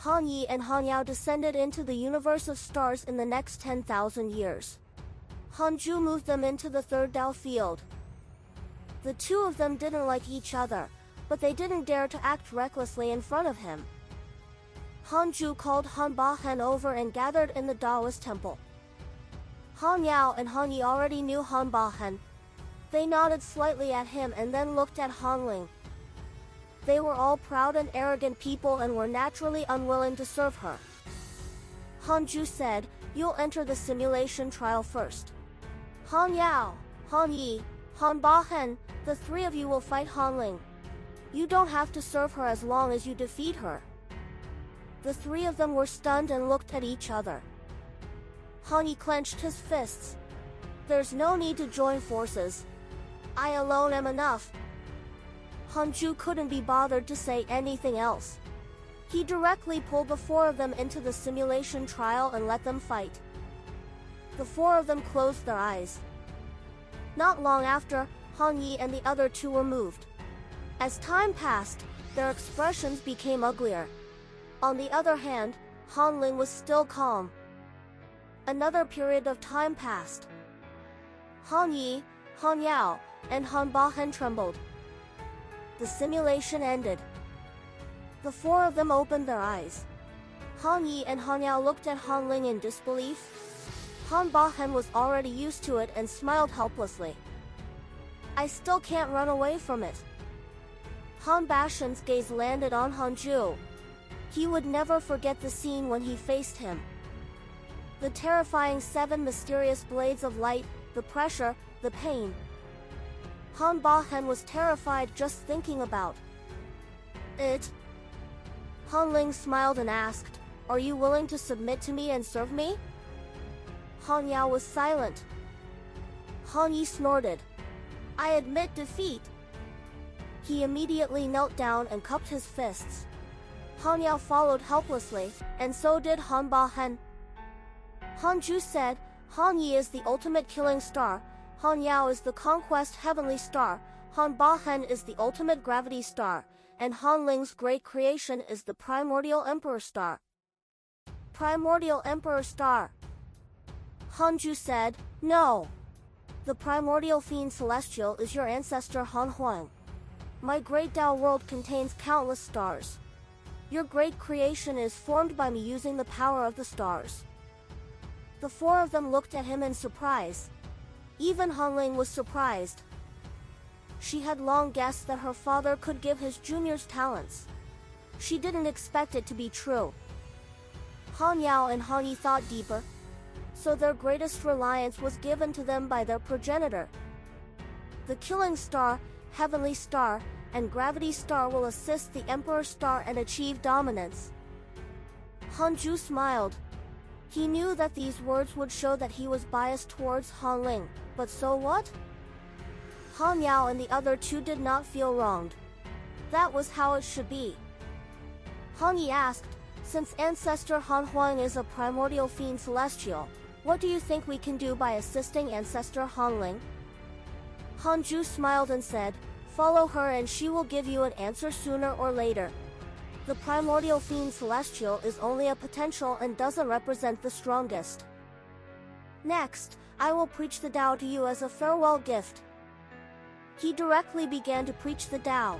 Han Yi and Han Yao descended into the universe of stars in the next 10,000 years. Han Ju moved them into the third Dao field. The two of them didn't like each other, but they didn't dare to act recklessly in front of him. Han Ju called Han Ba Hen over and gathered in the Daoist temple. Han Yao and Han Yi already knew Han Ba Hen. They nodded slightly at him and then looked at Han Ling. They were all proud and arrogant people and were naturally unwilling to serve her. Han Ju said, "You'll enter the simulation trial first. Han Yao, Han Yi, Han Ba Hen, the three of you will fight Han Ling. You don't have to serve her as long as you defeat her." The three of them were stunned and looked at each other. Han Yi clenched his fists. "There's no need to join forces. I alone am enough." Han Ju couldn't be bothered to say anything else. He directly pulled the four of them into the simulation trial and let them fight. The four of them closed their eyes. Not long after, Han Yi and the other two were moved. As time passed, their expressions became uglier. On the other hand, Han Ling was still calm. Another period of time passed. Han Yi, Han Yao, and Han Ba Hen trembled. The simulation ended. The four of them opened their eyes. Han Yi and Han Yao looked at Han Ling in disbelief. Han Ba Hen was already used to it and smiled helplessly. "I still can't run away from it." Han Ba Shen's gaze landed on Han Ju. He would never forget the scene when he faced him. The terrifying 7 mysterious blades of light, the pressure, the pain. Han Ba Hen was terrified just thinking about it. Han Ling smiled and asked, "Are you willing to submit to me and serve me?" Han Yao was silent. Han Yi snorted. "I admit defeat." He immediately knelt down and cupped his fists. Han Yao followed helplessly, and so did Han Ba Hen. Han Ju said, "Han Yi is the ultimate killing star, Han Yao is the conquest heavenly star, Han Ba Hen is the ultimate gravity star, and Han Ling's great creation is the primordial emperor star." Primordial emperor star. Han Ju said, "No. The primordial fiend celestial is your ancestor Han Huang. My great Dao world contains countless stars. Your great creation is formed by me using the power of the stars." The four of them looked at him in surprise. Even Han Ling was surprised. She had long guessed that her father could give his juniors talents. She didn't expect it to be true. Han Yao and Han Yi thought deeper. So their greatest reliance was given to them by their progenitor. The killing star, heavenly star, and gravity star will assist the emperor star and achieve dominance. Han Ju smiled. He knew that these words would show that he was biased towards Han Ling, but so what? Han Yao and the other two did not feel wronged. That was how it should be. Han Yi asked, "Since ancestor Han Huang is a primordial fiend celestial, what do you think we can do by assisting ancestor Han Ling?" Han Ju smiled and said, "Follow her and she will give you an answer sooner or later. The primordial fiend celestial is only a potential and doesn't represent the strongest. Next, I will preach the Tao to you as a farewell gift." He directly began to preach the Tao.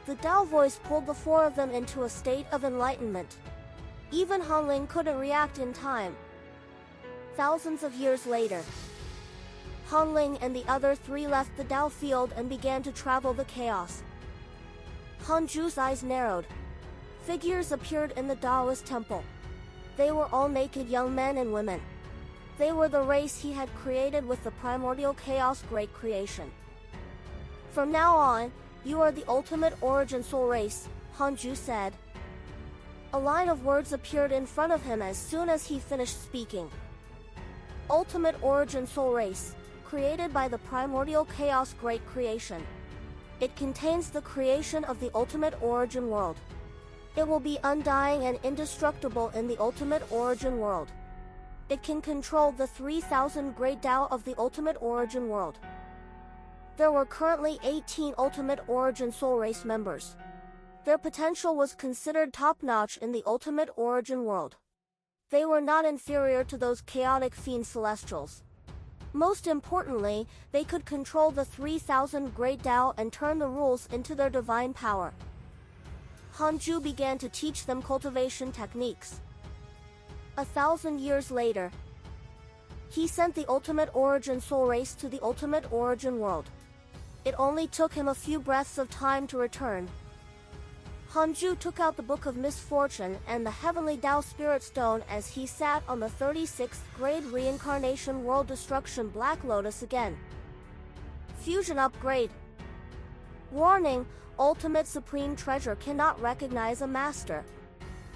The Tao voice pulled the four of them into a state of enlightenment. Even Han Ling couldn't react in time. Thousands of years later, Han Ling and the other three left the Tao field and began to travel the chaos. Han Ju's eyes narrowed. Figures appeared in the Taoist temple. They were all naked young men and women. They were the race he had created with the primordial chaos great creation. "From now on, you are the ultimate origin soul race," Han Ju said. A line of words appeared in front of him as soon as he finished speaking. Ultimate origin soul race, created by the primordial chaos great creation. It contains the creation of the ultimate origin world. It will be undying and indestructible in the ultimate origin world. It can control the 3,000 great Tao of the ultimate origin world. There were currently 18 ultimate origin soul race members. Their potential was considered top-notch in the ultimate origin world. They were not inferior to those chaotic fiend celestials. Most importantly, they could control the 3,000 Great Tao and turn the rules into their divine power. Hanju began to teach them cultivation techniques. 1,000 years later, he sent the ultimate origin soul race to the ultimate origin world. It only took him a few breaths of time to return. Hanju took out the Book of Misfortune and the Heavenly Tao Spirit Stone as he sat on the 36th grade Reincarnation World Destruction Black Lotus again. Fusion Upgrade. Warning, Ultimate Supreme Treasure cannot recognize a master.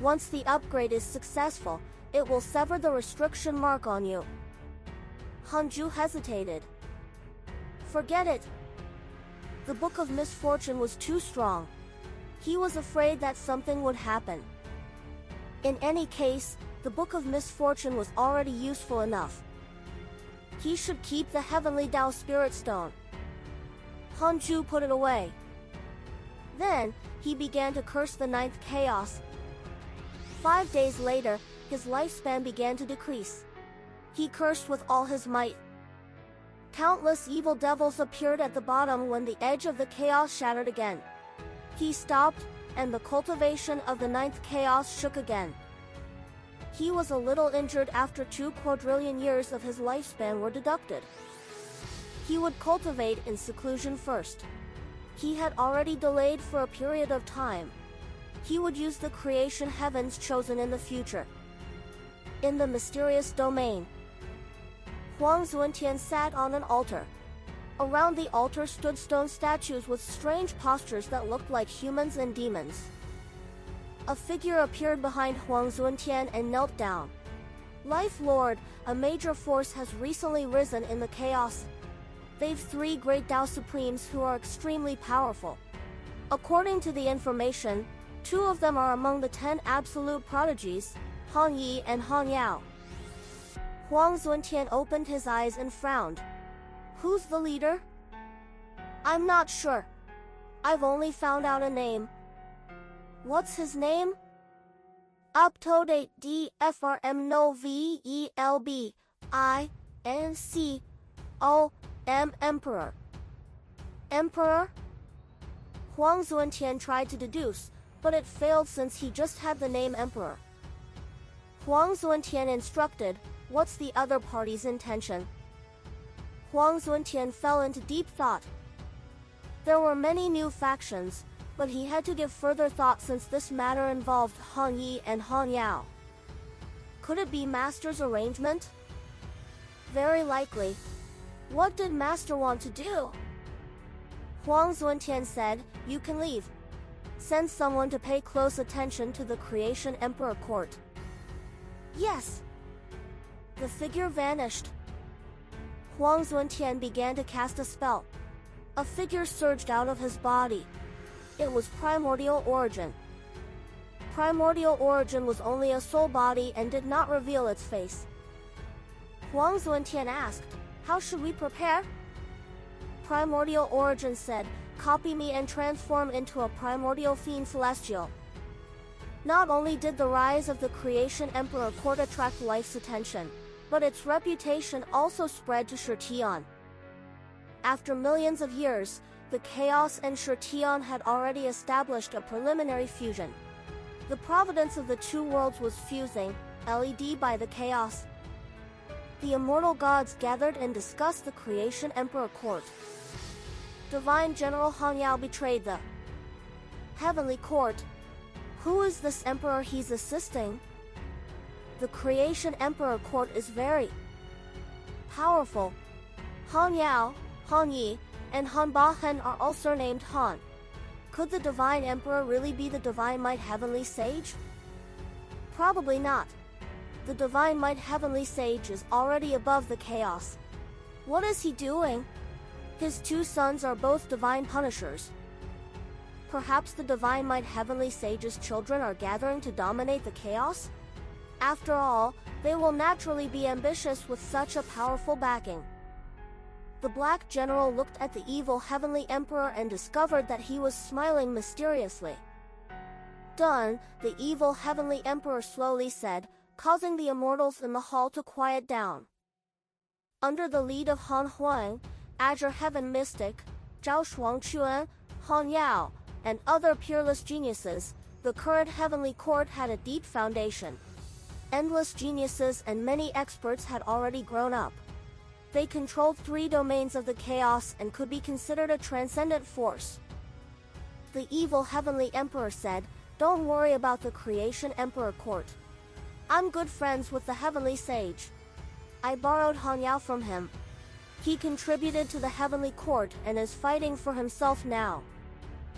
Once the upgrade is successful, it will sever the restriction mark on you. Hanju hesitated. Forget it. The Book of Misfortune was too strong. He was afraid that something would happen. In any case, the Book of Misfortune was already useful enough. He should keep the Heavenly Tao Spirit Stone. Hanju put it away. Then, he began to curse the ninth chaos. 5 days later, his lifespan began to decrease. He cursed with all his might. Countless evil devils appeared at the bottom when the edge of the chaos shattered again. He stopped, and the cultivation of the ninth chaos shook again. He was a little injured after 2 quadrillion years of his lifespan were deducted. He would cultivate in seclusion first. He had already delayed for a period of time. He would use the creation heavens chosen in the future. In the mysterious domain, Huang Zuntian sat on an altar. Around the altar stood stone statues with strange postures that looked like humans and demons. A figure appeared behind Huang Zuntian and knelt down. Life Lord, a major force has recently risen in the chaos. They've 3 great Tao Supremes who are extremely powerful. According to the information, 2 of them are among the 10 absolute prodigies, Han Yi and Han Yao. Huang Zuntian opened his eyes and frowned. Who's the leader? I'm not sure. I've only found out a name. What's his name? Uptodate DFRM No VELB INCO Emperor. Emperor? Huang Zuntian tried to deduce, but it failed since he just had the name Emperor. Huang Zuntian instructed, what's the other party's intention? Huang Zuntian fell into deep thought. There were many new factions, but he had to give further thought since this matter involved Han Yi and Han Yao. Could it be Master's arrangement? Very likely. What did Master want to do? Huang Zuntian said, you can leave. Send someone to pay close attention to the Creation Emperor Court. Yes. The figure vanished. Huang Zuntian began to cast a spell. A figure surged out of his body. It was Primordial Origin. Primordial Origin was only a soul body and did not reveal its face. Huang Zuntian asked, how should we prepare? Primordial Origin said, copy me and transform into a primordial fiend celestial. Not only did the rise of the Creation Emperor Court attract life's attention, but its reputation also spread to Shurtion. After millions of years, the Chaos and Shurtion had already established a preliminary fusion. The Providence of the 2 worlds was fusing, led by the Chaos. The immortal gods gathered and discussed the Creation Emperor Court. Divine General Han Yao betrayed the Heavenly Court. Who is this emperor he's assisting? The Creation Emperor Court is very powerful. Han Yao, Han Yi, and Han Bahen are all surnamed Han. Could the Divine Emperor really be the Divine Might Heavenly Sage? Probably not. The Divine Might Heavenly Sage is already above the chaos. What is he doing? His 2 sons are both Divine Punishers. Perhaps the Divine Might Heavenly Sage's children are gathering to dominate the chaos? After all, they will naturally be ambitious with such a powerful backing. The Black General looked at the evil Heavenly Emperor and discovered that he was smiling mysteriously. Done, the evil heavenly emperor slowly said, causing the immortals in the hall to quiet down. Under the lead of Han Huang, Azure Heaven Mystic, Zhao Shuangquan, Han Yao, and other peerless geniuses, the current heavenly court had a deep foundation. Endless geniuses and many experts had already grown up. They controlled 3 domains of the chaos and could be considered a transcendent force. The evil heavenly emperor said, "Don't worry about the creation emperor court. I'm good friends with the heavenly sage. I borrowed Han Yao from him. He contributed to the heavenly court and is fighting for himself now.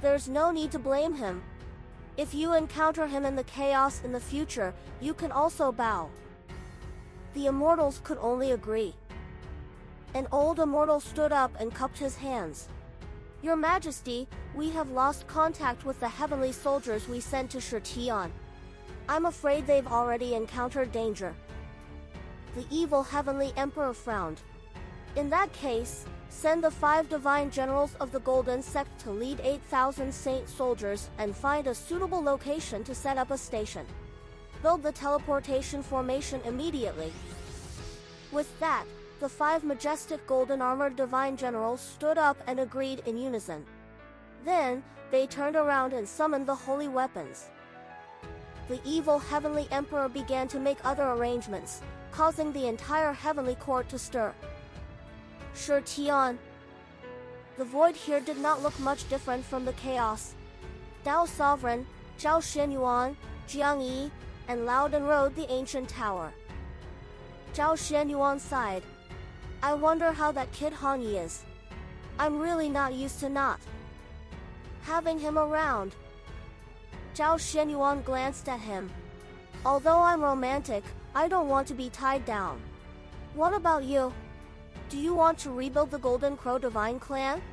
There's no need to blame him. If you encounter him in the chaos in the future, you can also bow." The immortals could only agree. An old immortal stood up and cupped his hands. "Your Majesty, we have lost contact with the heavenly soldiers we sent to Shetian. I'm afraid they've already encountered danger." The evil heavenly emperor frowned. "In that case, send the 5 divine generals of the Golden Sect to lead 8,000 saint soldiers and find a suitable location to set up a station. Build the teleportation formation immediately." With that, the 5 majestic golden-armored divine generals stood up and agreed in unison. Then, they turned around and summoned the holy weapons. The evil heavenly emperor began to make other arrangements, causing the entire heavenly court to stir. Shetian. The void here did not look much different from the chaos. Dao Sovereign, Zhao Xianyuan, Jiang Yi, and Loudon rode the ancient tower. Zhao Xianyuan sighed. "I wonder how that kid Han Yi is. I'm really not used to not having him around." Zhao Xianyuan glanced at him. "Although I'm romantic, I don't want to be tied down. What about you? Do you want to rebuild the Golden Crow Divine Clan?"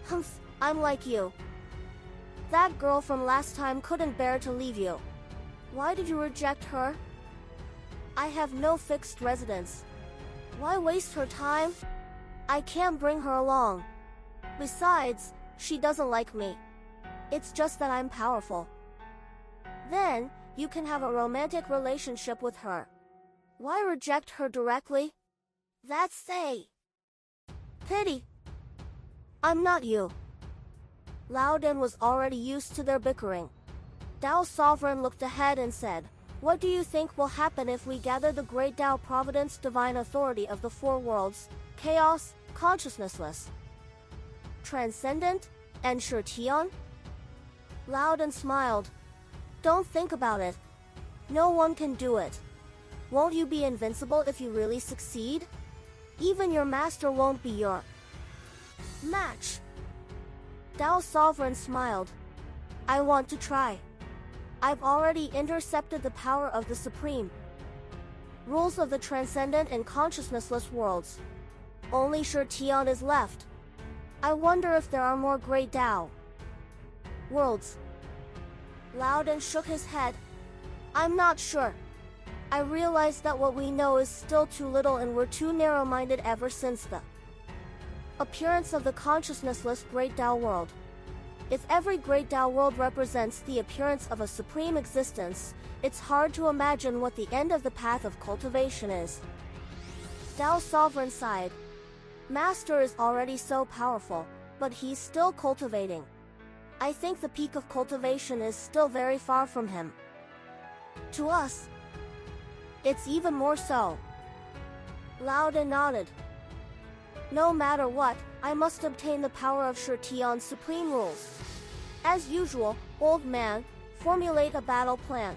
"Humph, I'm like you. That girl from last time couldn't bear to leave you. Why did you reject her?" "I have no fixed residence. Why waste her time? I can't bring her along. Besides, she doesn't like me. It's just that I'm powerful." "Then, you can have a romantic relationship with her. Why reject her directly? That's a pity. I'm not you." Loudon was already used to their bickering. Dao Sovereign looked ahead and said, "What do you think will happen if we gather the great Dao Providence divine authority of the 4 worlds, chaos, consciousnessless, transcendent, and Shetian?" Loudon smiled. "Don't think about it. No one can do it. Won't you be invincible if you really succeed? Even your master won't be your match." Dao Sovereign smiled. "I want to try. I've already intercepted the power of the Supreme rules of the transcendent and consciousnessless worlds. Only Shetian is left. I wonder if there are more great Dao worlds." Loudon shook his head. "I'm not sure. I realize that what we know is still too little and we're too narrow-minded ever since the appearance of the consciousnessless great Dao world. If every great Dao world represents the appearance of a supreme existence, it's hard to imagine what the end of the path of cultivation is." Dao Sovereign sighed. "Master is already so powerful, but he's still cultivating. I think the peak of cultivation is still very far from him. To us, it's even more so." Loudon nodded. "No matter what, I must obtain the power of Shetian's supreme rules. As usual, old man, formulate a battle plan.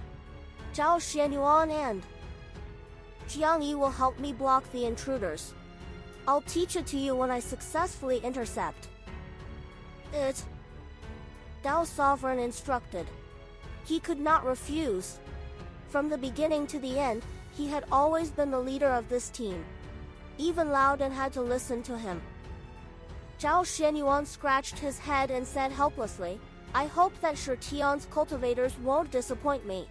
Zhao Xianyuan and Jiang Yi will help me block the intruders. I'll teach it to you when I successfully intercept it," Dao Sovereign instructed. He could not refuse. From the beginning to the end, he had always been the leader of this team. Even Loudon had to listen to him. Zhao Xianyuan scratched his head and said helplessly, "I hope that Shetian's cultivators won't disappoint me.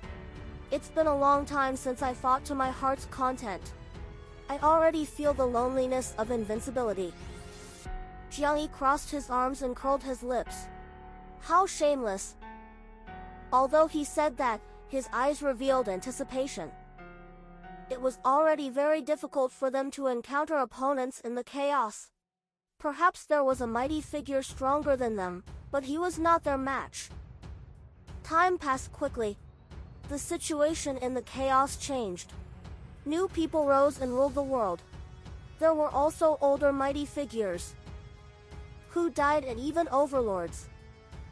It's been a long time since I fought to my heart's content. I already feel the loneliness of invincibility." Jiang Yi crossed his arms and curled his lips. "How shameless. Although he said that, his eyes revealed anticipation. It was already very difficult for them to encounter opponents in the chaos. Perhaps there was a mighty figure stronger than them, but he was not their match. Time passed quickly. The situation in the chaos changed. New people rose and ruled the world. There were also older mighty figures who died, and even overlords.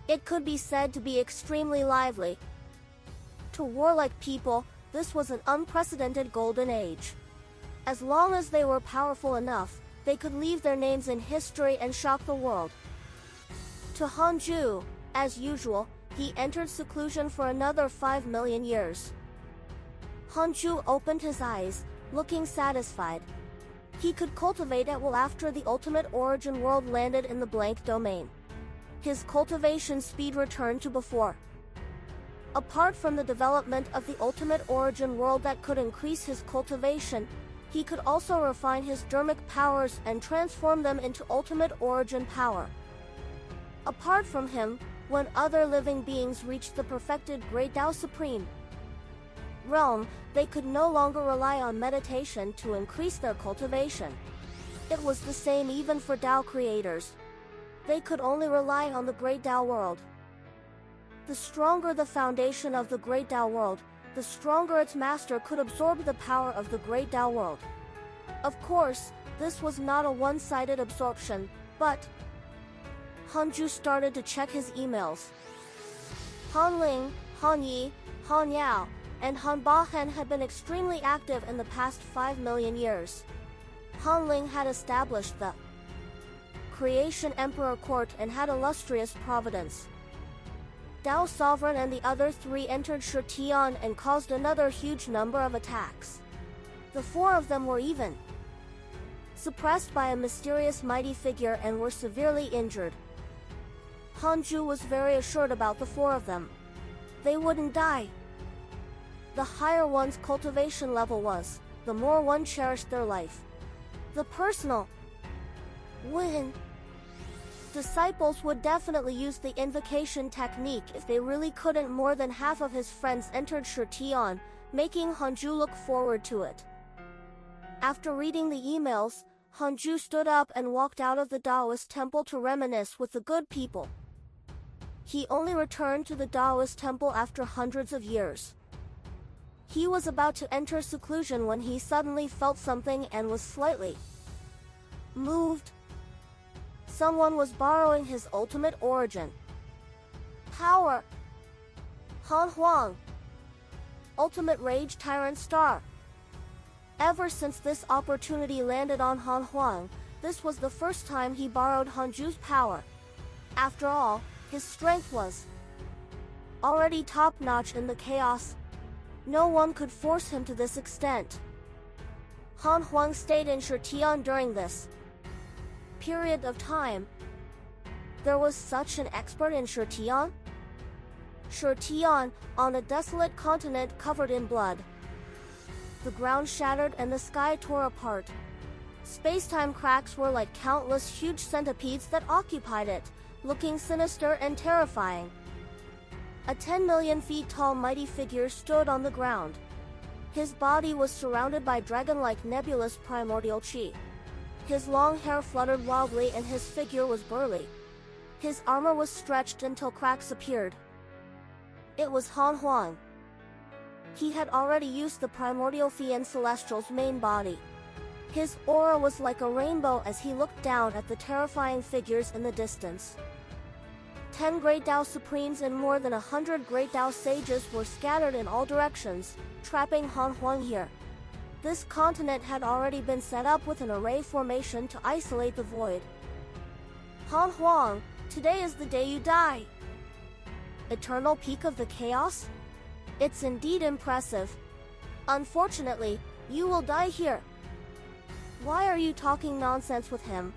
It could be said to be extremely lively. To warlike people, this was an unprecedented golden age. As long as they were powerful enough, they could leave their names in history and shock the world. To Hanju, as usual, he entered seclusion for another 5 million years. Hanju opened his eyes, looking satisfied. He could cultivate at will after the ultimate origin world landed in the blank domain. His cultivation speed returned to before. Apart from the development of the ultimate origin world that could increase his cultivation, he could also refine his dermic powers and transform them into ultimate origin power. Apart from him, when other living beings reached the perfected Great Tao Supreme realm, they could no longer rely on meditation to increase their cultivation. It was the same even for Tao creators. They could only rely on the Great Tao world. The stronger the foundation of the Great Tao world, the stronger its master could absorb the power of the Great Tao world. Of course, this was not a one-sided absorption, but Hanju started to check his emails. Han Ling, Han Yi, Han Yao, and Han Bahen had been extremely active in the past 5 million years. Han Ling had established the Creation Emperor Court and had illustrious Providence. Tao Sovereign and the other 3 entered Shutian and caused another huge number of attacks. The 4 of them were even suppressed by a mysterious mighty figure and were severely injured. Hanju was very assured about the 4 of them. They wouldn't die. The higher one's cultivation level was, the more one cherished their life. The personal win. Disciples would definitely use the invocation technique if they really couldn't. More than half of his friends entered Shutian, making Hanju look forward to it. After reading the emails, Hanju stood up and walked out of the Taoist temple to reminisce with the good people. He only returned to the Taoist temple after hundreds of years. He was about to enter seclusion when he suddenly felt something and was slightly moved. Someone was borrowing his ultimate origin power. Han Huang, ultimate rage tyrant star. Ever since this opportunity landed on Han Huang, this was the first time he borrowed Hanju's power. After all, his strength was already top-notch in the chaos. No one could force him to this extent. Han Huang stayed in Shutian during this period of time. There was such an expert in Shutian? Shutian, on a desolate continent covered in blood. The ground shattered and the sky tore apart. Space-time cracks were like countless huge centipedes that occupied it, looking sinister and terrifying. A 10 million feet tall mighty figure stood on the ground. His body was surrounded by dragon-like nebulous primordial chi. His long hair fluttered wildly and his figure was burly. His armor was stretched until cracks appeared. It was Han Huang. He had already used the primordial Fian Celestial's main body. His aura was like a rainbow as he looked down at the terrifying figures in the distance. 10 Great Tao Supremes and more than 100 Great Tao Sages were scattered in all directions, trapping Han Huang here. This continent had already been set up with an array formation to isolate the void. Han Huang, today is the day you die. Eternal peak of the chaos? It's indeed impressive. Unfortunately, you will die here. Why are you talking nonsense with him?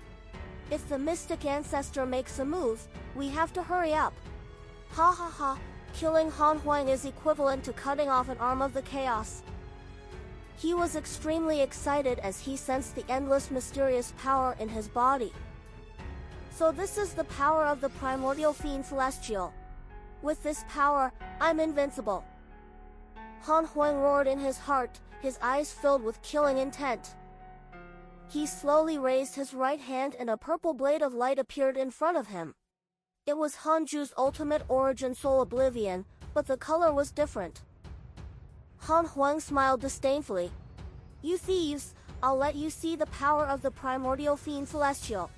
If the mystic ancestor makes a move, we have to hurry up. Ha ha ha, killing Han Huang is equivalent to cutting off an arm of the chaos. He was extremely excited as he sensed the endless mysterious power in his body. So this is the power of the primordial fiend celestial. With this power, I'm invincible. Han Huang roared in his heart, his eyes filled with killing intent. He slowly raised his right hand and a purple blade of light appeared in front of him. It was Hanju's ultimate origin soul oblivion, but the color was different. Han Huang smiled disdainfully. You thieves, I'll let you see the power of the primordial fiend celestial.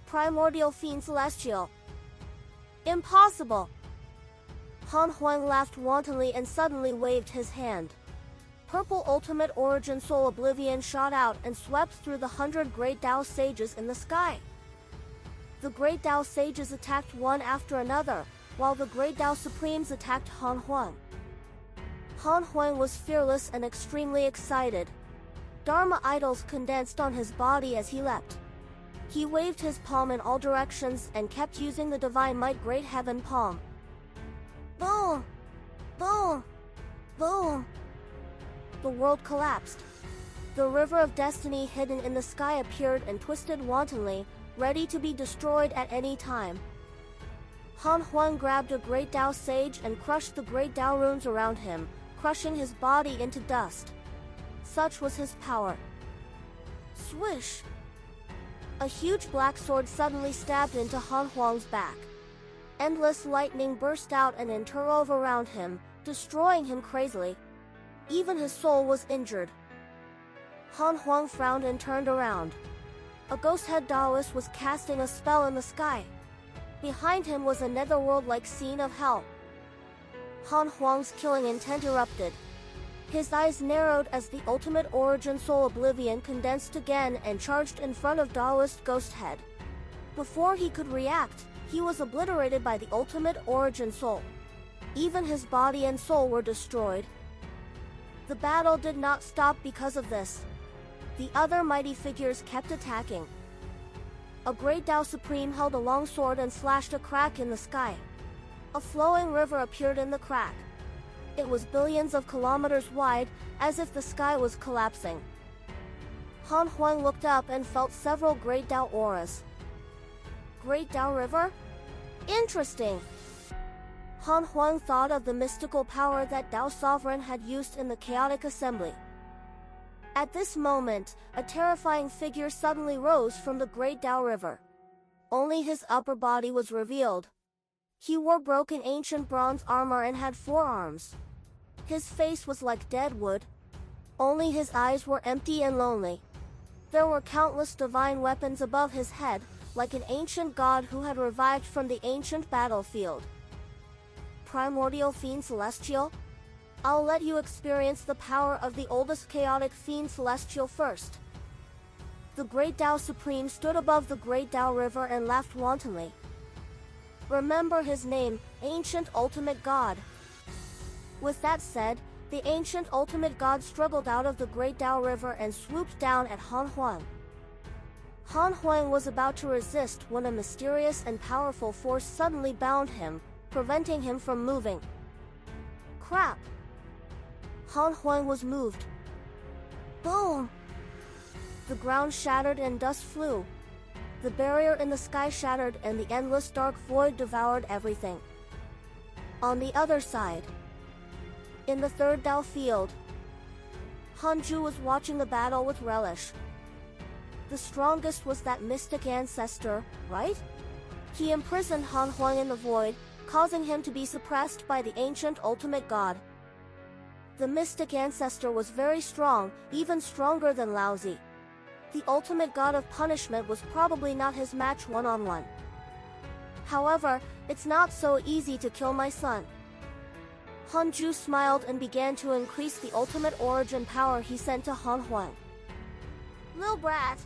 Primordial fiend celestial. Impossible! Han Huang laughed wantonly and suddenly waved his hand. Purple ultimate origin soul oblivion shot out and swept through the 100 great Tao sages in the sky. The great Tao sages attacked one after another, while the great Tao supremes attacked Han Huang. Han Huang was fearless and extremely excited. Dharma idols condensed on his body as he leapt. He waved his palm in all directions and kept using the divine might great heaven palm. Boom! Boom! Boom! The world collapsed. The river of destiny hidden in the sky appeared and twisted wantonly, ready to be destroyed at any time. Han Huang grabbed a great Tao sage and crushed the great Tao runes around him, crushing his body into dust. Such was his power. Swish! A huge black sword suddenly stabbed into Han Huang's back. Endless lightning burst out and interwove around him, destroying him crazily. Even his soul was injured. Han Huang frowned and turned around. A ghost-head Taoist was casting a spell in the sky. Behind him was a netherworld-like scene of hell. Han Huang's killing intent erupted. His eyes narrowed as the ultimate origin soul oblivion condensed again and charged in front of Taoist Ghost Head. Before he could react, he was obliterated by the ultimate origin soul. Even his body and soul were destroyed. The battle did not stop because of this. The other mighty figures kept attacking. A great Tao Supreme held a long sword and slashed a crack in the sky. A flowing river appeared in the crack. It was billions of kilometers wide, as if the sky was collapsing. Han Huang looked up and felt several great Tao auras. Great Tao River? Interesting! Han Huang thought of the mystical power that Tao Sovereign had used in the chaotic assembly. At this moment, a terrifying figure suddenly rose from the Great Tao River. Only his upper body was revealed. He wore broken ancient bronze armor and had 4 arms. His face was like dead wood. Only his eyes were empty and lonely. There were countless divine weapons above his head, like an ancient god who had revived from the ancient battlefield. Primordial Fiend Celestial? I'll let you experience the power of the oldest chaotic Fiend Celestial first. The Great Tao Supreme stood above the Great Tao River and laughed wantonly. Remember his name, Ancient Ultimate God. With that said, the Ancient Ultimate God struggled out of the Great Tao River and swooped down at Han Huang. Han Huang was about to resist when a mysterious and powerful force suddenly bound him, preventing him from moving. Crap! Han Huang was moved. Boom! The ground shattered and dust flew. The barrier in the sky shattered and the endless dark void devoured everything. On the other side, in the third Tao field, Hanju was watching the battle with relish. The strongest was that mystic ancestor, right? He imprisoned Han Huang in the void, causing him to be suppressed by the ancient ultimate god. The mystic ancestor was very strong, even stronger than Laozi. The ultimate god of punishment was probably not his match one-on-one. However, it's not so easy to kill my son. Hanju smiled and began to increase the ultimate origin power he sent to Han Huang. Lil brat,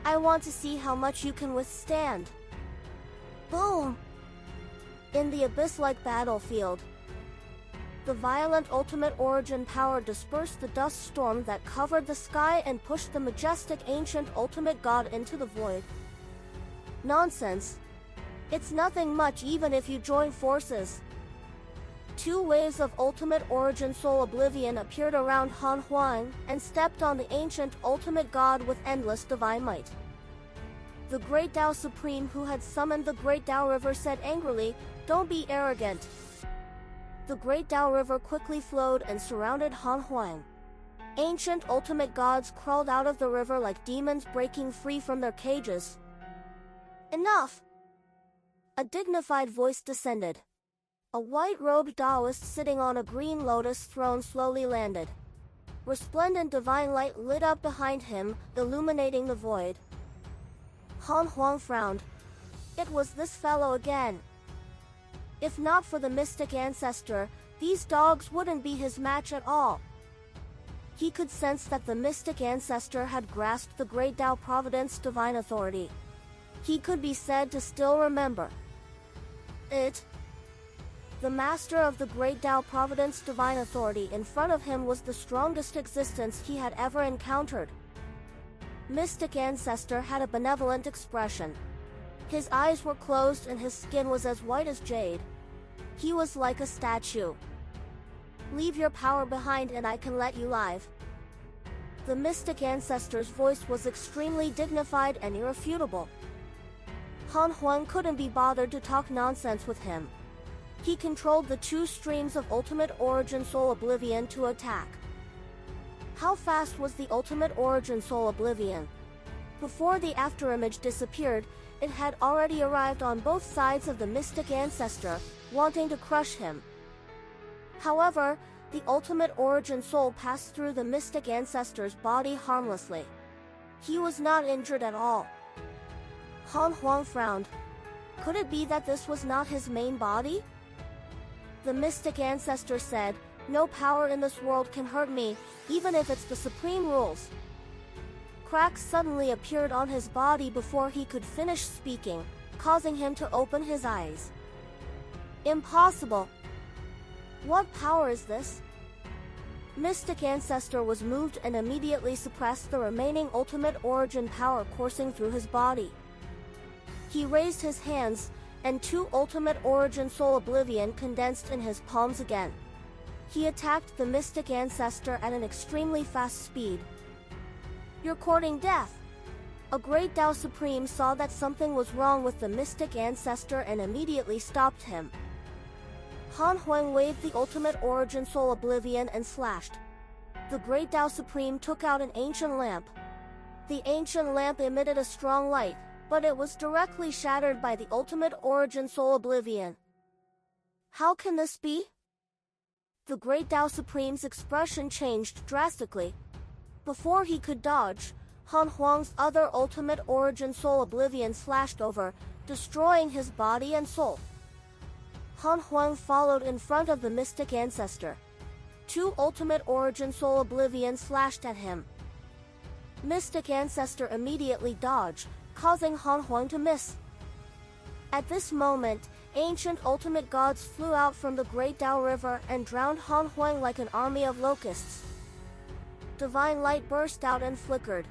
I want to see how much you can withstand. Boom! In the abyss-like battlefield, the violent ultimate origin power dispersed the dust storm that covered the sky and pushed the majestic ancient ultimate god into the void. Nonsense. It's nothing much even if you join forces. 2 waves of ultimate origin soul oblivion appeared around Han Huang and stepped on the ancient ultimate god with endless divine might. The Great Tao Supreme who had summoned the Great Tao River said angrily, Don't be arrogant. The Great Tao River quickly flowed and surrounded Han Huang. Ancient ultimate gods crawled out of the river like demons breaking free from their cages. Enough! A dignified voice descended. A white-robed Taoist sitting on a green lotus throne slowly landed. Resplendent divine light lit up behind him, illuminating the void. Han Huang frowned. It was this fellow again. If not for the mystic ancestor, these dogs wouldn't be his match at all. He could sense that the mystic ancestor had grasped the great Tao Providence divine authority. He could be said to still remember it. The master of the great Tao Providence divine authority in front of him was the strongest existence he had ever encountered. Mystic ancestor had a benevolent expression. His eyes were closed and his skin was as white as jade. He was like a statue. Leave your power behind and I can let you live. The mystic ancestor's voice was extremely dignified and irrefutable. Han Huang couldn't be bothered to talk nonsense with him. He controlled the two streams of ultimate origin soul oblivion to attack. How fast was the ultimate origin soul oblivion? Before the afterimage disappeared, it had already arrived on both sides of the mystic ancestor, wanting to crush him. However, the ultimate origin soul passed through the mystic ancestor's body harmlessly. He was not injured at all. Han Huang frowned. Could it be that this was not his main body? The mystic ancestor said, "No power in this world can hurt me, even if it's the supreme rules." Cracks suddenly appeared on his body before he could finish speaking, causing him to open his eyes. Impossible! What power is this? Mystic ancestor was moved and immediately suppressed the remaining ultimate origin power coursing through his body. He raised his hands, and two ultimate origin soul oblivion condensed in his palms again. He attacked the mystic ancestor at an extremely fast speed. You're courting death. A great Tao Supreme saw that something was wrong with the mystic ancestor and immediately stopped him. Han Huang waved the ultimate origin soul oblivion and slashed. The great Tao Supreme took out an ancient lamp. The ancient lamp emitted a strong light, but it was directly shattered by the ultimate origin soul oblivion. How can this be? The great Tao Supreme's expression changed drastically. Before he could dodge, Han Huang's other ultimate origin soul oblivion slashed over, destroying his body and soul. Han Huang followed in front of the mystic ancestor. Two ultimate origin soul oblivion slashed at him. Mystic ancestor immediately dodged, causing Han Huang to miss. At this moment, ancient ultimate gods flew out from the Great Tao River and drowned Han Huang like an army of locusts. Divine light burst out and flickered.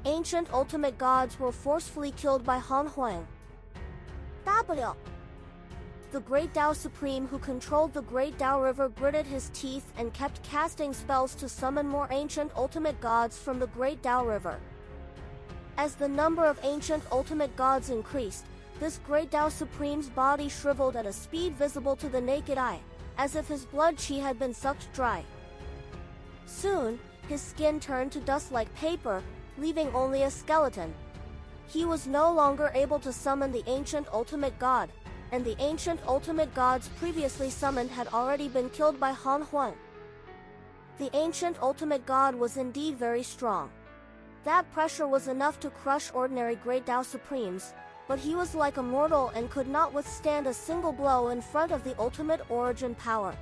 Ancient ultimate gods were forcefully killed by Han Huang. W. The Great Tao Supreme who controlled the Great Tao River gritted his teeth and kept casting spells to summon more ancient ultimate gods from the Great Tao River. As the number of ancient ultimate gods increased, this Great Tao Supreme's body shriveled at a speed visible to the naked eye, as if his blood chi had been sucked dry. Soon, his skin turned to dust like paper, leaving only a skeleton. He was no longer able to summon the ancient ultimate god, and the ancient ultimate gods previously summoned had already been killed by Han Huang. The ancient ultimate god was indeed very strong. That pressure was enough to crush ordinary Great Tao Supremes, but he was like a mortal and could not withstand a single blow in front of the ultimate origin power.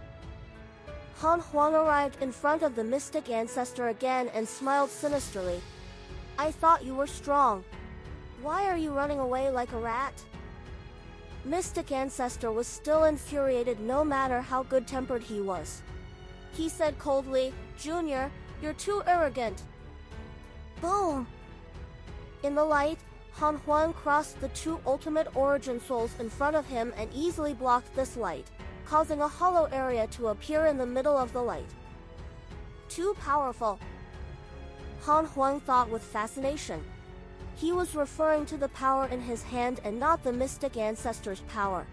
Han Huang arrived in front of the mystic ancestor again and smiled sinisterly. I thought you were strong. Why are you running away like a rat? Mystic ancestor was still infuriated no matter how good-tempered he was. He said coldly, Junior, you're too arrogant. Boom! In the light, Han Huang crossed the two ultimate origin souls in front of him and easily blocked this light, causing a hollow area to appear in the middle of the light. Too powerful. Han Huang thought with fascination. He was referring to the power in his hand and not the mystic ancestor's power.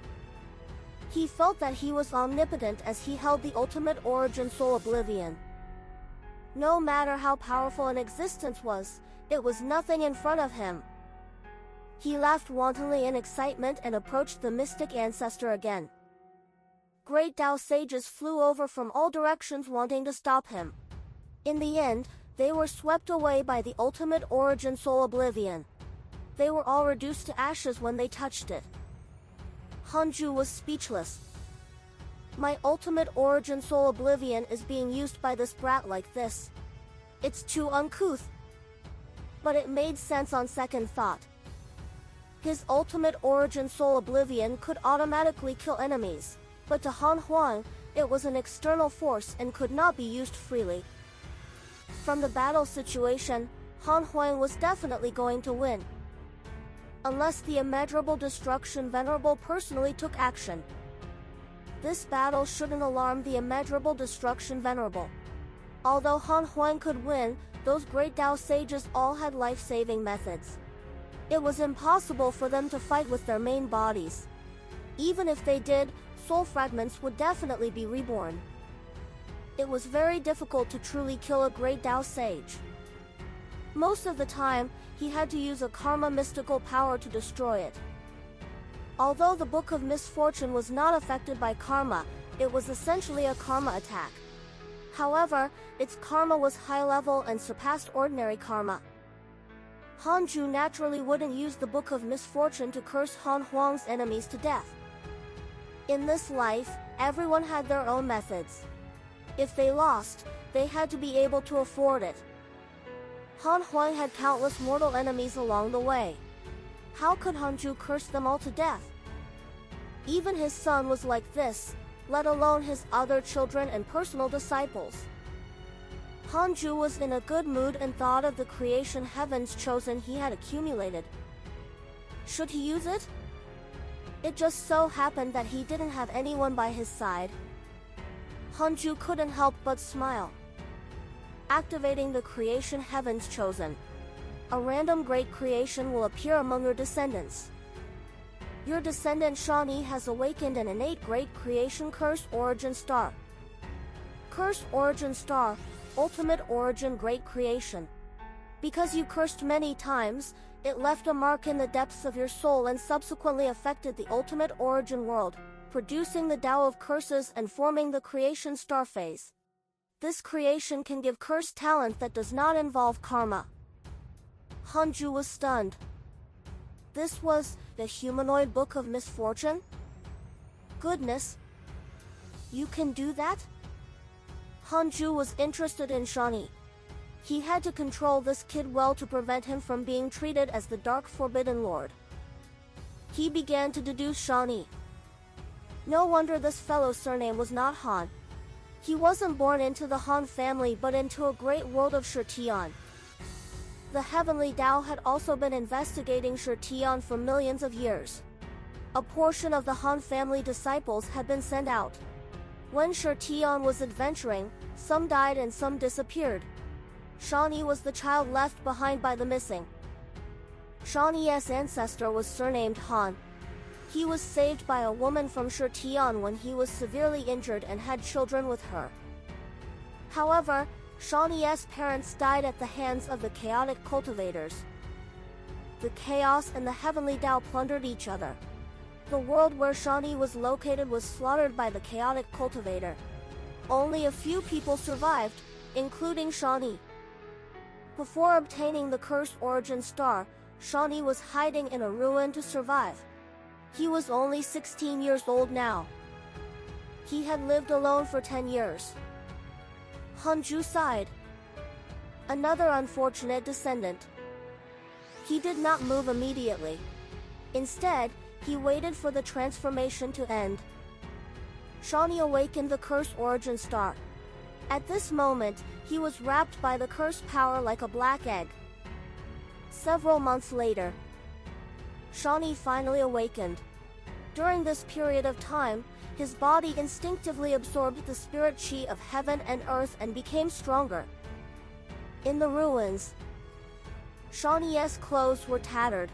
He felt that he was omnipotent as he held the ultimate origin soul oblivion. No matter how powerful an existence was, it was nothing in front of him. He laughed wantonly in excitement and approached the mystic ancestor again. Great Tao sages flew over from all directions wanting to stop him. In the end, they were swept away by the ultimate origin soul oblivion. They were all reduced to ashes when they touched it. Hanju was speechless. My ultimate origin soul oblivion is being used by this brat like this. It's too uncouth. But it made sense on second thought. His ultimate origin soul oblivion could automatically kill enemies, but to Han Huang, it was an external force and could not be used freely. From the battle situation, Han Huang was definitely going to win. Unless the immeasurable destruction Venerable personally took action. This battle shouldn't alarm the immeasurable destruction Venerable. Although Han Huang could win, those great Tao sages all had life-saving methods. It was impossible for them to fight with their main bodies. Even if they did, soul fragments would definitely be reborn. It was very difficult to truly kill a great Tao sage. Most of the time, he had to use a karma mystical power to destroy it. Although the Book of Misfortune was not affected by karma, it was essentially a karma attack. However, its karma was high level and surpassed ordinary karma. Hanju naturally wouldn't use the Book of Misfortune to curse Han Huang's enemies to death. In this life, everyone had their own methods. If they lost, they had to be able to afford it. Han Huang had countless mortal enemies along the way. How could Hanju curse them all to death? Even his son was like this, let alone his other children and personal disciples. Hanju was in a good mood and thought of the creation heavens chosen he had accumulated. Should he use it? It just so happened that he didn't have anyone by his side. Hanju couldn't help but smile. Activating the creation heavens chosen. A random great creation will appear among your descendants. Your descendant Shawnee has awakened an innate great creation curse origin star. Curse origin star, ultimate origin great creation. Because you cursed many times, it left a mark in the depths of your soul and subsequently affected the ultimate origin world, producing the Tao of curses and forming the creation star phase. This creation can give curse talent that does not involve karma. Hanju was stunned. This was the humanoid Book of Misfortune? Goodness! You can do that? Hanju was interested in Shawnee. He had to control this kid well to prevent him from being treated as the Dark Forbidden Lord. He began to deduce Shawnee. No wonder this fellow's surname was not Han. He wasn't born into the Han family but into a great world of Shirtian. The Heavenly Tao had also been investigating Shirtian for millions of years. A portion of the Han family disciples had been sent out. When Shirtian was adventuring, some died and some disappeared. Shawnee was the child left behind by the missing. Shawnee's ancestor was surnamed Han. He was saved by a woman from Shirtian when he was severely injured and had children with her. However, Shawnee's parents died at the hands of the chaotic cultivators. The chaos and the Heavenly Tao plundered each other. The world where Shawnee was located was slaughtered by the chaotic cultivator. Only a few people survived, including Shawnee. Before obtaining the cursed origin star, Shawnee was hiding in a ruin to survive. He was only 16 years old now. He had lived alone for 10 years. Hanju sighed. Another unfortunate descendant. He did not move immediately. Instead, he waited for the transformation to end. Shawnee awakened the cursed origin star. At this moment, he was wrapped by the cursed power like a black egg. Several months later, Shawnee finally awakened. During this period of time, his body instinctively absorbed the spirit chi of heaven and earth and became stronger. In the ruins, Shawnee's clothes were tattered.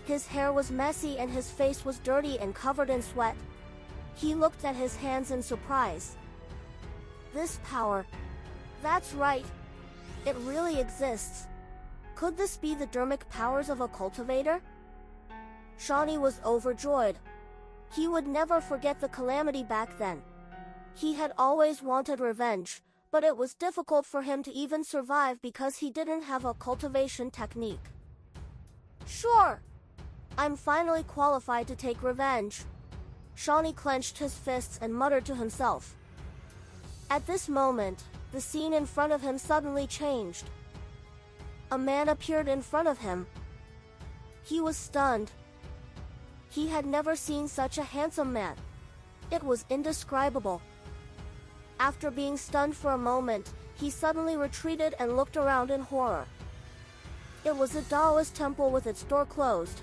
His hair was messy and his face was dirty and covered in sweat. He looked at his hands in surprise. This power. That's right. It really exists. Could this be the dermic powers of a cultivator? Shawnee was overjoyed. He would never forget the calamity back then. He had always wanted revenge, but it was difficult for him to even survive because he didn't have a cultivation technique. Sure. I'm finally qualified to take revenge. Shawnee clenched his fists and muttered to himself. At this moment, the scene in front of him suddenly changed. A man appeared in front of him. He was stunned. He had never seen such a handsome man. It was indescribable. After being stunned for a moment, he suddenly retreated and looked around in horror. It was a Taoist temple with its door closed.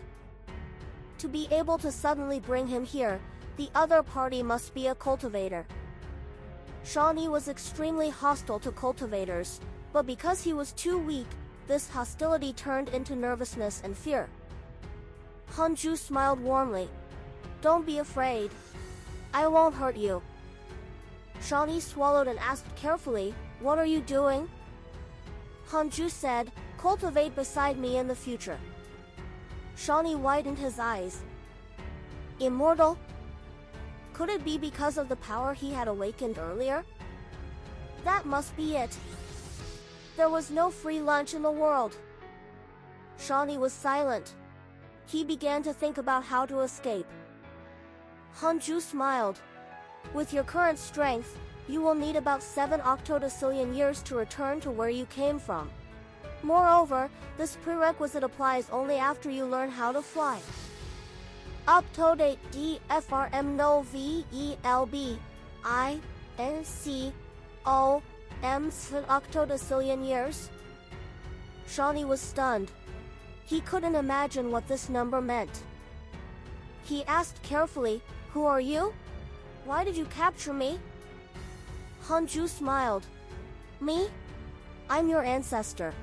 To be able to suddenly bring him here, the other party must be a cultivator. Shawnee was extremely hostile to cultivators, but because he was too weak, this hostility turned into nervousness and fear. Hanju smiled warmly. Don't be afraid. I won't hurt you. Shawnee swallowed and asked carefully, what are you doing? Hanju said, cultivate beside me in the future. Shawnee widened his eyes. Immortal? Could it be because of the power he had awakened earlier? That must be it. There was no free lunch in the world. Shawnee was silent. He began to think about how to escape. Hanju smiled. With your current strength, you will need about 7 octodecillion years to return to where you came from. Moreover, this prerequisite applies only after you learn how to fly. Octodate DFRM no VELB INCO octodecillion years? Shawnee was stunned. He couldn't imagine what this number meant. He asked carefully, who are you? Why did you capture me? Hanju smiled. Me? I'm your ancestor.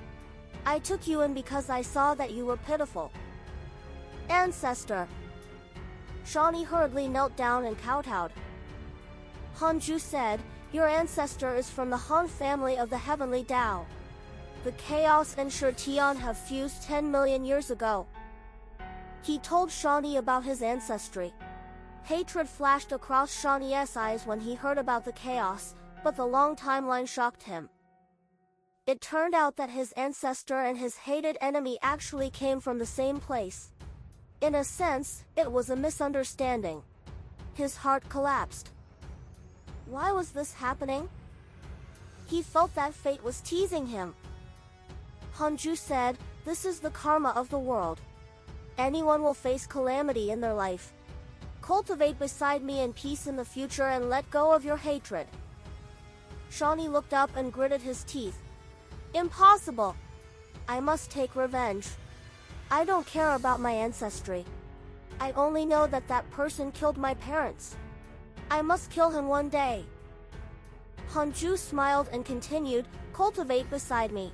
I took you in because I saw that you were pitiful. Ancestor. Shawnee hurriedly knelt down and kowtowed. Hanju said, your ancestor is from the Han family of the heavenly Tao. The chaos and Shirtian have fused 10 million years ago. He told Shawnee about his ancestry. Hatred flashed across Shawnee's eyes when he heard about the chaos, but the long timeline shocked him. It turned out that his ancestor and his hated enemy actually came from the same place. In a sense, it was a misunderstanding. His heart collapsed. Why was this happening? He felt that fate was teasing him. Hanju said, this is the karma of the world. Anyone will face calamity in their life. Cultivate beside me in peace in the future and let go of your hatred. Shawnee looked up and gritted his teeth. Impossible. I must take revenge. I don't care about my ancestry. I only know that that person killed my parents. I must kill him one day. Hanju smiled and continued, cultivate beside me.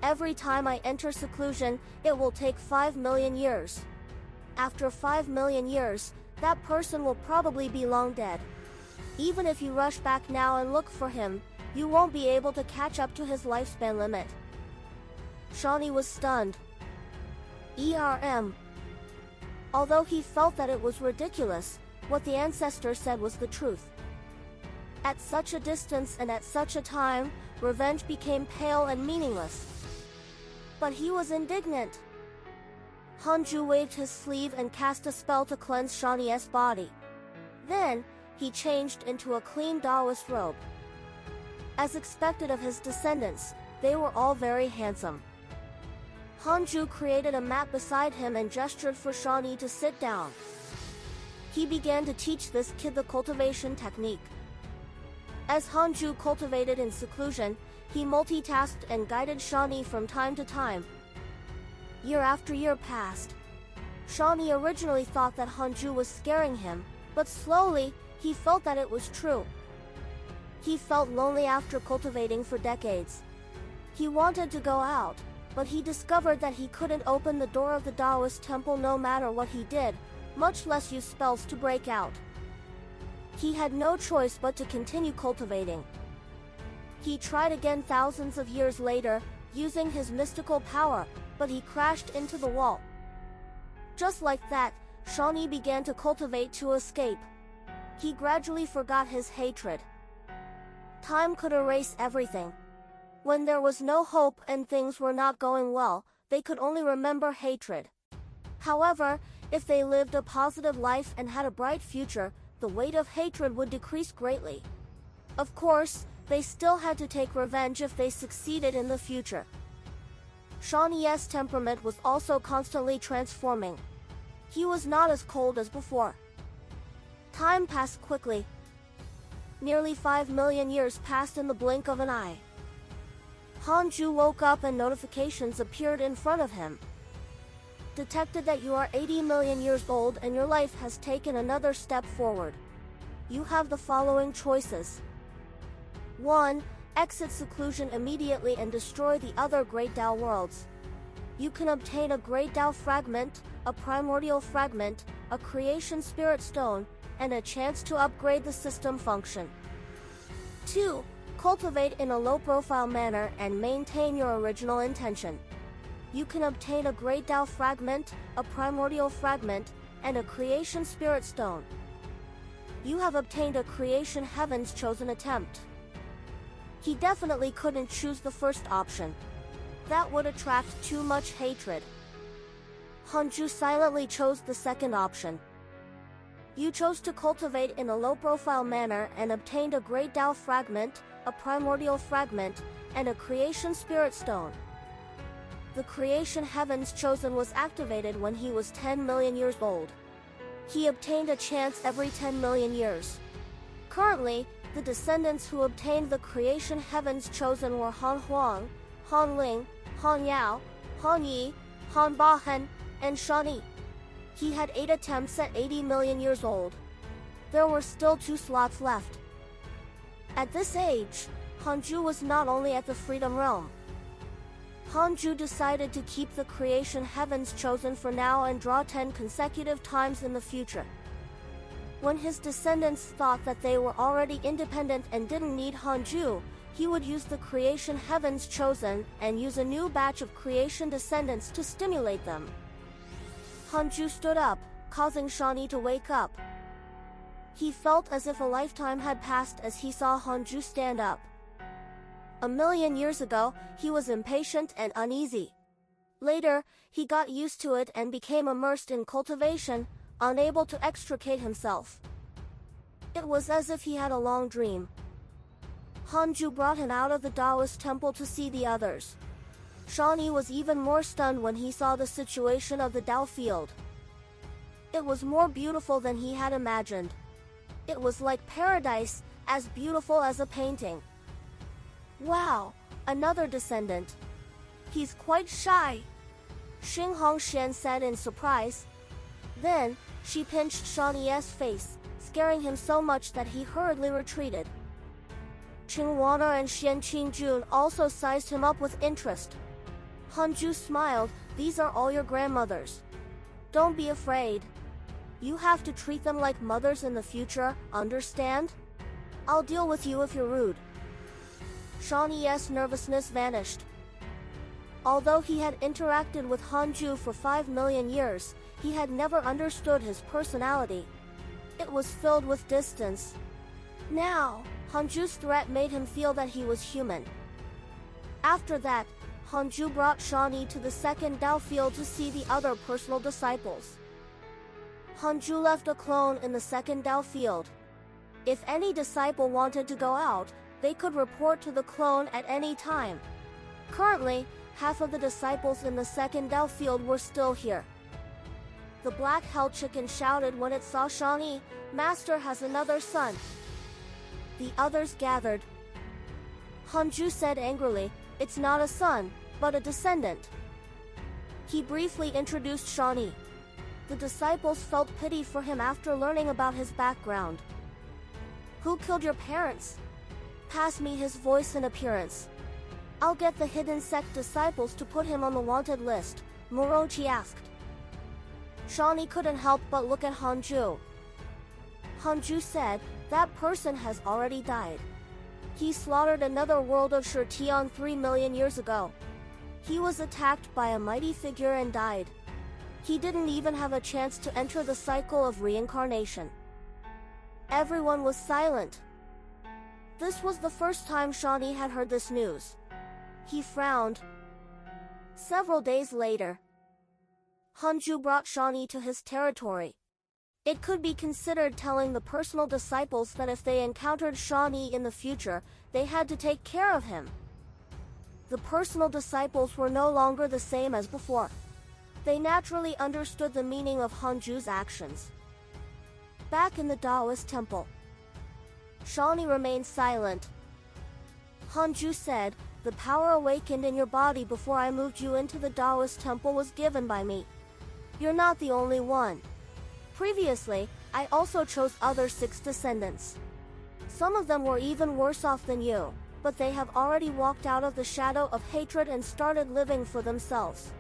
Every time I enter seclusion, it will take 5 million years. After 5 million years, that person will probably be long dead. Even if you rush back now and look for him, you won't be able to catch up to his lifespan limit. Shawnee was stunned. Although he felt that it was ridiculous, what the ancestor said was the truth. At such a distance and at such a time, revenge became pale and meaningless. But he was indignant. Hanju waved his sleeve and cast a spell to cleanse Shawnee's body. Then, he changed into a clean Taoist robe. As expected of his descendants, they were all very handsome. Hanju created a mat beside him and gestured for Shawnee to sit down. He began to teach this kid the cultivation technique. As Hanju cultivated in seclusion, he multitasked and guided Shawnee from time to time. Year after year passed. Shawnee originally thought that Hanju was scaring him, but slowly, he felt that it was true. He felt lonely after cultivating for decades. He wanted to go out, but he discovered that he couldn't open the door of the Taoist temple no matter what he did, much less use spells to break out. He had no choice but to continue cultivating. He tried again thousands of years later, using his mystical power, but he crashed into the wall. Just like that, Shawnee began to cultivate to escape. He gradually forgot his hatred. Time could erase everything. When there was no hope and things were not going well, they could only remember hatred. However, if they lived a positive life and had a bright future, the weight of hatred would decrease greatly. Of course, they still had to take revenge if they succeeded in the future. Shawnee's temperament was also constantly transforming. He was not as cold as before. Time passed quickly. Nearly 5 million years passed in the blink of an eye. Hanju woke up and notifications appeared in front of him. Detected that you are 80 million years old and your life has taken another step forward. You have the following choices. 1. Exit seclusion immediately and destroy the other Great Tao worlds. You can obtain a Great Tao fragment, a primordial fragment, a creation spirit stone, and a chance to upgrade the system function. 2. Cultivate in a low-profile manner and maintain your original intention. You can obtain a Great Tao fragment, a primordial fragment, and a creation spirit stone. You have obtained a creation heaven's chosen attempt. He definitely couldn't choose the first option. That would attract too much hatred. Hanju silently chose the second option. You chose to cultivate in a low-profile manner and obtained a Great Tao fragment, a primordial fragment, and a creation spirit stone. The creation heavens chosen was activated when he was 10 million years old. He obtained a chance every 10 million years. Currently, the descendants who obtained the creation heavens chosen were Han Huang, Han Ling, Han Yao, Han Yi, Han Bahen, and Shawnee. He had 8 attempts at 80 million years old. There were still 2 slots left. At this age, Hanju was not only at the Freedom Realm. Hanju decided to keep the creation heavens chosen for now and draw 10 consecutive times in the future. When his descendants thought that they were already independent and didn't need Hanju, he would use the creation heavens chosen and use a new batch of creation descendants to stimulate them. Hanju stood up, causing Shawnee to wake up. He felt as if a lifetime had passed as he saw Hanju stand up. A million years ago, he was impatient and uneasy. Later, he got used to it and became immersed in cultivation, unable to extricate himself. It was as if he had a long dream. Hanju brought him out of the Taoist temple to see the others. Shawnee was even more stunned when he saw the situation of the Tao field. It was more beautiful than he had imagined. It was like paradise, as beautiful as a painting. Wow, another descendant. He's quite shy, Xing Hongshan said in surprise. Then, she pinched Shawnee's face, scaring him so much that he hurriedly retreated. Qingwana and Xian Qingjun also sized him up with interest. Hanju smiled, these are all your grandmothers. Don't be afraid. You have to treat them like mothers in the future, understand? I'll deal with you if you're rude. Shawnee's nervousness vanished. Although he had interacted with Hanju for 5 million years, he had never understood his personality. It was filled with distance. Now, Hanju's threat made him feel that he was human. After that, Hanju brought Shawnee to the second Tao field to see the other personal disciples. Hanju left a clone in the second Tao field. If any disciple wanted to go out, they could report to the clone at any time. Currently, half of the disciples in the second Tao field were still here. The black hell chicken shouted when it saw Shawnee, "Master has another son." The others gathered. Hanju said angrily, "It's not a son, but a descendant." He briefly introduced Shawnee. The disciples felt pity for him after learning about his background. "Who killed your parents? Pass me his voice and appearance. I'll get the hidden sect disciples to put him on the wanted list," Morochi asked. Shawnee couldn't help but look at Hanju. Hanju said, That person has already died. He slaughtered another world of Shurtion 3 million years ago. He was attacked by a mighty figure and died. He didn't even have a chance to enter the cycle of reincarnation. Everyone was silent. This was the first time Shawnee had heard this news. He frowned. Several days later, Hanju brought Shawnee to his territory. It could be considered telling the personal disciples that if they encountered Shawnee in the future, they had to take care of him. The personal disciples were no longer the same as before. They naturally understood the meaning of Hanju's actions. Back in the Taoist temple, Shawnee remained silent. Hanju said, "The power awakened in your body before I moved you into the Taoist temple was given by me. You're not the only one. Previously, I also chose other 6 descendants. Some of them were even worse off than you, but they have already walked out of the shadow of hatred and started living for themselves.